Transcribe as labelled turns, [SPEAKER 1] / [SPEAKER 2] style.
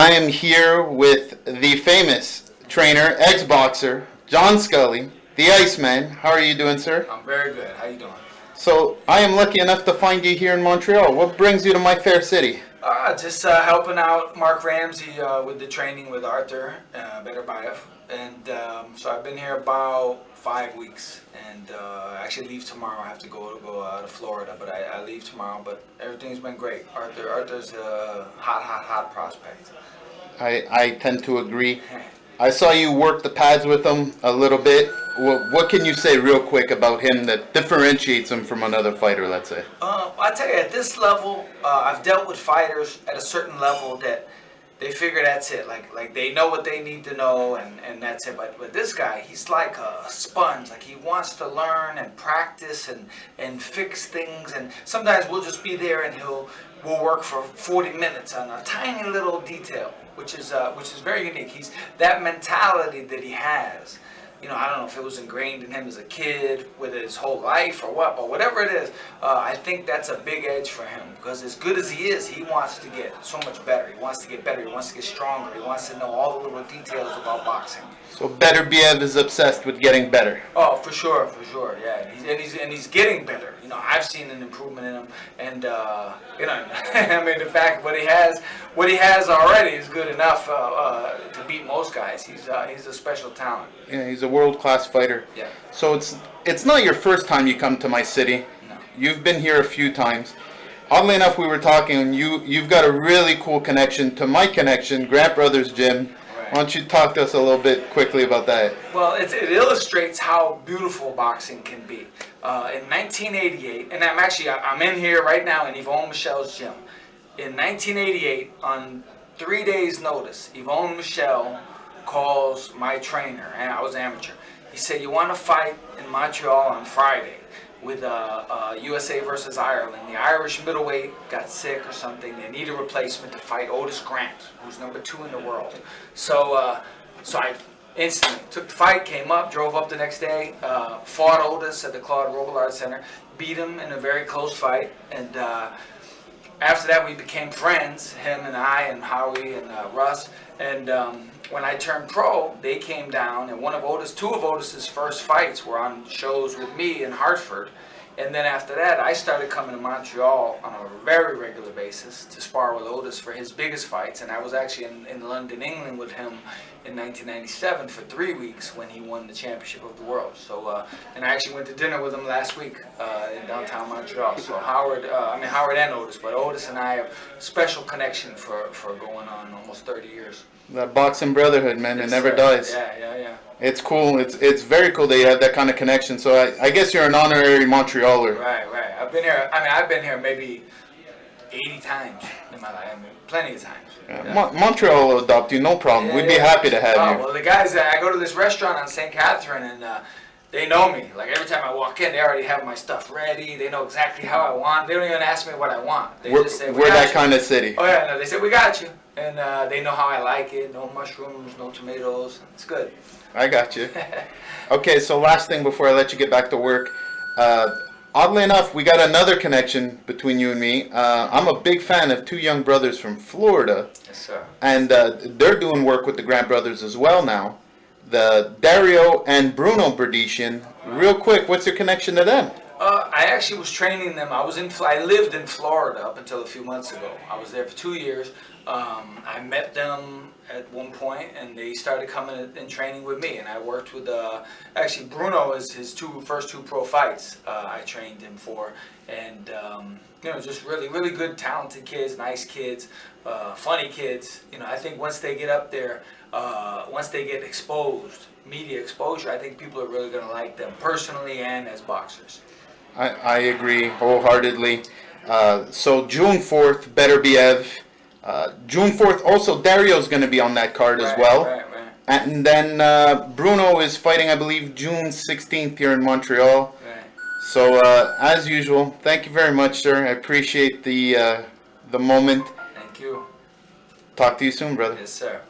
[SPEAKER 1] I am here with the famous trainer, ex-boxer, John Scully, the Iceman. How are you doing, sir?
[SPEAKER 2] I'm very good. How you doing?
[SPEAKER 1] So, I am lucky enough to find you here in Montreal. What brings you to my fair city?
[SPEAKER 2] Just helping out Mark Ramsey with the training with Artur Beterbiev. And so I've been here about 5 weeks. And I actually leave tomorrow. I have to go to Florida, but I leave tomorrow. But everything's been great. Artur's a hot prospect.
[SPEAKER 1] I tend to agree. I saw you work the pads with him a little bit. What can you say real quick about him that differentiates him from another fighter, let's say?
[SPEAKER 2] I tell you, at this level, I've dealt with fighters at a certain level that they figure that's it. Like they know what they need to know, and that's it. But this guy, he's like a sponge. Like he wants to learn and practice and fix things. And sometimes we'll just be there and we'll work for 40 minutes on a tiny little detail, which is very unique. He's that mentality that he has. You know, I don't know if it was ingrained in him as a kid, with his whole life or what, but whatever it is, I think that's a big edge for him. Because as good as he is, he wants to get so much better. He wants to get better. He wants to get stronger. He wants to know all the little details about boxing.
[SPEAKER 1] So Beterbiev is obsessed with getting better.
[SPEAKER 2] Oh, for sure, yeah. He's getting better. You know, I've seen an improvement in him, and you know, I mean, the fact what he has already is good enough to beat most guys. He's a special talent.
[SPEAKER 1] Yeah, he's a world-class fighter.
[SPEAKER 2] Yeah.
[SPEAKER 1] So it's not your first time you come to my city.
[SPEAKER 2] No.
[SPEAKER 1] You've been here a few times. Oddly enough, we were talking, and you've got a really cool connection to my connection, Grant Brothers Gym. Why don't you talk to us a little bit quickly about that?
[SPEAKER 2] Well, it illustrates how beautiful boxing can be. In 1988, and I'm in here right now in Yvonne Michel's gym. In 1988, on 3 days' notice, Yvonne Michel calls my trainer, and I was amateur. He said, "You want to fight in Montreal on Friday with USA versus Ireland. The Irish middleweight got sick or something. They need a replacement to fight Otis Grant, who's number 2 in the world." So I instantly took the fight, came up, drove up the next day, fought Otis at the Claude Robillard Center, beat him in a very close fight, and after that we became friends, him and I and Howie and Russ, and when I turned pro, they came down, and two of Otis's first fights were on shows with me in Hartford. And then after that, I started coming to Montreal on a very regular basis to spar with Otis for his biggest fights. And I was actually in London, England with him in 1997 for 3 weeks when he won the championship of the world. So, and I actually went to dinner with him last week in downtown Montreal. So Howard and Otis, but Otis and I have a special connection for going on almost 30 years.
[SPEAKER 1] That boxing brotherhood, man, it never dies.
[SPEAKER 2] Yeah.
[SPEAKER 1] It's cool. It's very cool that you have that kind of connection. So I guess you're an honorary Montrealer.
[SPEAKER 2] Right. I've been here maybe 80 times in my life. I mean, plenty of times.
[SPEAKER 1] Yeah. Montreal will adopt you, no problem. We'd be happy to have you.
[SPEAKER 2] Well, the guys, I go to this restaurant on St. Catherine, and they know me. Like every time I walk in, they already have my stuff ready. They know exactly how I want. They don't even ask me what I want. They just say,
[SPEAKER 1] we're that kind of city.
[SPEAKER 2] Oh yeah, no, they say, "We got you," and they know how I like it. No mushrooms, no tomatoes. It's good.
[SPEAKER 1] I got you. Okay, so last thing before I let you get back to work. Oddly enough, we got another connection between you and me. I'm a big fan of 2 young brothers from Florida.
[SPEAKER 2] Yes, sir.
[SPEAKER 1] And they're doing work with the Grant Brothers as well now. The Dario and Bruno Berdician. Real quick, what's your connection to them?
[SPEAKER 2] I actually was training them. I lived in Florida up until a few months ago. I was there for 2 years. I met them at one point, and they started coming and training with me. And I worked with actually Bruno is his first two pro fights. I trained him for, and you know, just really good, talented kids, nice kids, funny kids. You know, I think once they get up there, once they get exposed, media exposure, I think people are really going to like them personally and as boxers.
[SPEAKER 1] I agree wholeheartedly. So June 4th, Beterbiev. June 4th, also Dario's going to be on that card as well.
[SPEAKER 2] Right.
[SPEAKER 1] And then Bruno is fighting, I believe, June 16th here in Montreal.
[SPEAKER 2] Right.
[SPEAKER 1] So, as usual, thank you very much, sir. I appreciate the moment.
[SPEAKER 2] Thank you.
[SPEAKER 1] Talk to you soon, brother.
[SPEAKER 2] Yes, sir.